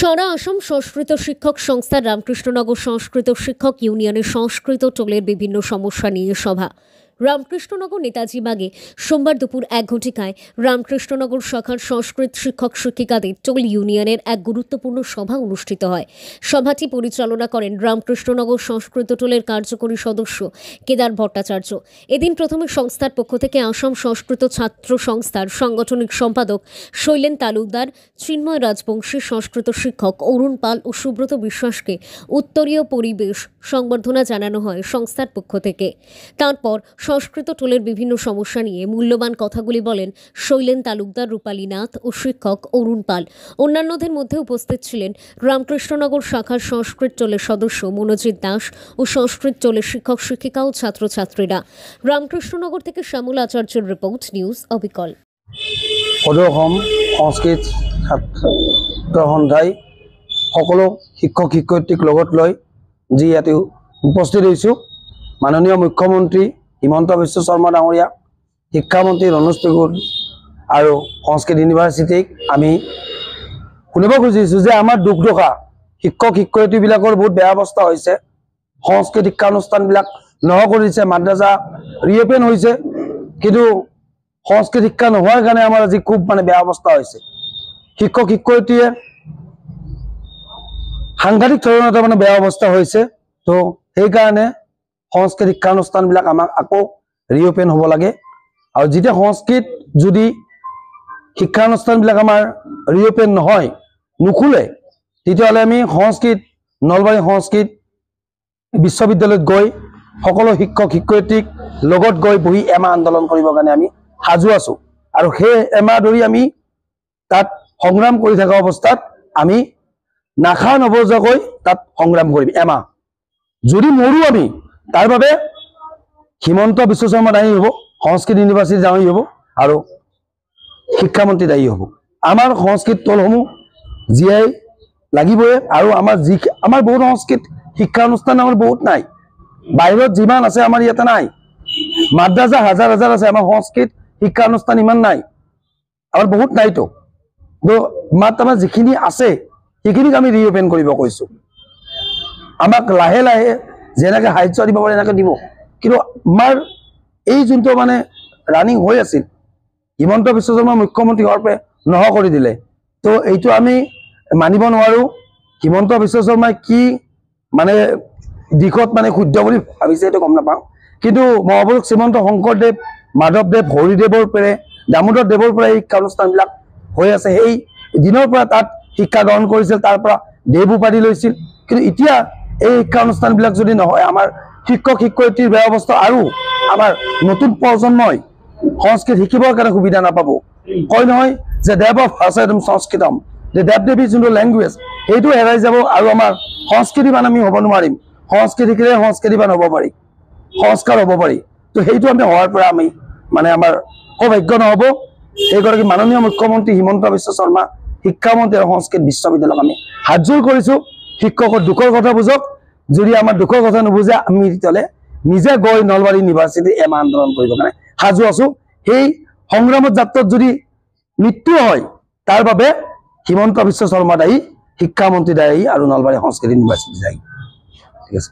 সারা আসাম সংস্কৃত শিক্ষক সংস্থা রামকৃষ্ণনগর সংস্কৃত শিক্ষক ইউনিয়নের সংস্কৃত টোলের বিভিন্ন সমস্যা নিয়ে সভা। রামকৃষ্ণনগর নেতাজি বাগে সোমবার দুপুর 1 ঘটিকায় রামকৃষ্ণনগর শাখার সংস্কৃত শিক্ষক শিক্ষিকাদের টোল ইউনিয়নের এক গুরুত্বপূর্ণ সভা অনুষ্ঠিত হয়। সভাটি পরিচালনা করেন রামকৃষ্ণনগর সংস্কৃত টোলের কার্যকরী সদস্য কেদার ভট্টাচার্য। এদিন প্রথমে সংস্থার পক্ষ থেকে আসাম সংস্কৃত ছাত্র সংস্থার সাংগঠনিক সম্পাদক শৈলেন তালুকদার, চিন্ময় রাজবংশী, সংস্কৃত শিক্ষক অরুণ পাল ও সুব্রত বিশ্বাসকে উত্তরীয় পরিবেশ সংবর্ধনা জানানো হয় সংস্থার পক্ষ থেকে। তারপর সংস্কৃত টোলের বিভিন্ন সমস্যা নিয়ে মূল্যবান কথাগুলি বলেন শৈলেন তালুকদার, রূপালী নাথ ও শিক্ষক অরুণ পাল। অন্যান্যদের মধ্যে উপস্থিত ছিলেন রামকৃষ্ণনগর শাখার সংস্কৃত টোলের সদস্য মনোজিৎ দাস ও সংস্কৃত টোলের শিক্ষক শিক্ষিকা ও ছাত্রছাত্রীরা। রামকৃষ্ণনগর থেকে শ্যামল আচার্যের রিপোর্ট, নিউজ অবিকল। অসম সংস্কৃত ছাত্ৰ সন্থাই সকলো শিক্ষক শিক্ষয়িত্ৰীক লগত লৈ যি ইয়াতে উপস্থিত হৈছোঁ, মাননীয় মুখ্যমন্ত্ৰী হিমন্ত বিশ্ব শৰ্মা ডাঙৰীয়া, শিক্ষামন্ত্ৰী ৰনোজ পেগুৰ আৰু সংস্কৃত ইউনিভাৰ্চিটিক আমি শুনিব খুজিছোঁ যে আমাৰ দুখ দশা শিক্ষক শিক্ষয়িত্ৰীবিলাকৰ বহুত বেয়া অৱস্থা হৈছে। সংস্কৃত শিক্ষানুষ্ঠানবিলাক নোহোৱা কৰিছে, মাদ্ৰাছা ৰিঅপেন হৈছে, কিন্তু সংস্কৃত শিক্ষা নোহোৱাৰ কাৰণে আমাৰ আজি খুব বেয়া অৱস্থা হৈছে। শিক্ষক শিক্ষয়িত্ৰীয়ে সাংঘাতিক ধৰণৰ বেয়া অৱস্থা হৈছে। তো সেইকাৰণে সংস্কৃত শিক্ষানুষ্ঠানবিলাক আমাক আকৌ ৰিঅপেন হ'ব লাগে। আৰু যেতিয়া সংস্কৃত যদি শিক্ষানুষ্ঠানবিলাক আমাৰ ৰিঅপেন নহয়, নুখোলে, তেতিয়াহ'লে আমি সংস্কৃত নলবাৰী সংস্কৃত বিশ্ববিদ্যালয়ত গৈ সকলো শিক্ষক শিক্ষয়িত্ৰীক লগত গৈ বহি এমাহ আন্দোলন কৰিবৰ কাৰণে আমি সাজু আছো। আৰু সেই এমাহ ধৰি আমি তাত সংগ্ৰাম কৰি থকা অৱস্থাত আমি নাখা নবজাকৈ তাত সংগ্ৰাম কৰিম এমাহ। যদি মৰো আমি, তাৰ বাবে হিমন্ত বিশ্ব শৰ্মা দায়ী হ'ব, সংস্কৃত ইউনিভাৰ্চিটি দায়ী হ'ব আৰু শিক্ষামন্ত্ৰী দায়ী হ'ব। আমাৰ সংস্কৃত টোলসমূহ জীয়াই লাগিবই। আৰু আমাৰ বহুত সংস্কৃত শিক্ষানুষ্ঠান আমাৰ বহুত নাই, বাহিৰত যিমান আছে আমাৰ ইয়াতে নাই। মাদ্ৰাছা হাজাৰ হাজাৰ আছে, আমাৰ সংস্কৃত শিক্ষানুষ্ঠান ইমান নাই, আমাৰ বহুত নাইতো। মাত্ৰ আমাৰ যিখিনি আছে সেইখিনিক আমি ৰিঅপেন কৰিব কৈছোঁ। আমাক লাহে লাহে যেনেকৈ সাহায্য দিব পাৰে এনেকৈ দিব, কিন্তু আমাৰ এই যোনটো ৰানিং হৈ আছিল, হিমন্ত বিশ্ব শৰ্মা মুখ্যমন্ত্ৰী হোৱাৰ পৰা নোহোৱা কৰি দিলে। তো এইটো আমি মানিব নোৱাৰোঁ। হিমন্ত বিশ্ব শৰ্মাই কি দিশত শুদ্ধ বুলি ভাবিছে এইটো গম নাপাওঁ, কিন্তু মহাপুৰুষ শ্ৰীমন্ত শংকৰদেৱ, মাধৱদেৱ, হৰিদেৱৰ পৰা, দামোদৰ দেৱৰ পৰা এই শিক্ষানুষ্ঠানবিলাক হৈ আছে। সেই দিনৰ পৰা তাত শিক্ষা গ্ৰহণ কৰিছিল, তাৰ পৰা দেৱ উপাধি লৈছিল। কিন্তু এতিয়া এই শিক্ষানুষ্ঠানবিলাক যদি নহয়, আমাৰ শিক্ষক শিক্ষয়িত্ৰীৰ বেয়া অৱস্থা আৰু আমাৰ নতুন প্ৰজন্মই সংস্কৃত শিকিবৰ কাৰণে সুবিধা নাপাব। কয় নহয় যে দেৱ ভাষায়ম সংস্কৃতম, যে দেৱ দেৱীৰ যোনটো লেংগুৱেজ সেইটো হেৰাই যাব আৰু আমাৰ সংস্কৃতিবান আমি হ'ব নোৱাৰিম। সংস্কৃত শিকিলে সংস্কৃতিবান হ'ব পাৰি, সংস্কাৰ হ'ব পাৰি। তো সেইটো আমি হোৱাৰ পৰা আমি আমাৰ সৌভাগ্য নহ'ব। এইগৰাকী মাননীয় মুখ্যমন্ত্ৰী হিমন্ত বিশ্ব শৰ্মা, শিক্ষামন্ত্ৰী আৰু সংস্কৃত বিশ্ববিদ্যালয়ক আমি হাতযোৰ কৰিছোঁ, শিক্ষকৰ দুখৰ কথা বুজক। যদি আমাৰ দুখৰ কথা নুবুজে, আমি তেতিয়াহ'লে নিজে গৈ নলবাৰী ইউনিভাৰ্চিটি এমাহ আন্দোলন কৰিবৰ কাৰণে সাজু আছোঁ। সেই সংগ্ৰামত যাত্ৰাত যদি মৃত্যু হয়, তাৰ বাবে হিমন্ত বিশ্ব শৰ্মা দায়ী, শিক্ষামন্ত্ৰী দায়ী আৰু নলবাৰী সংস্কৃত ইউনিভাৰ্চিটি দায়ী। ঠিক আছে।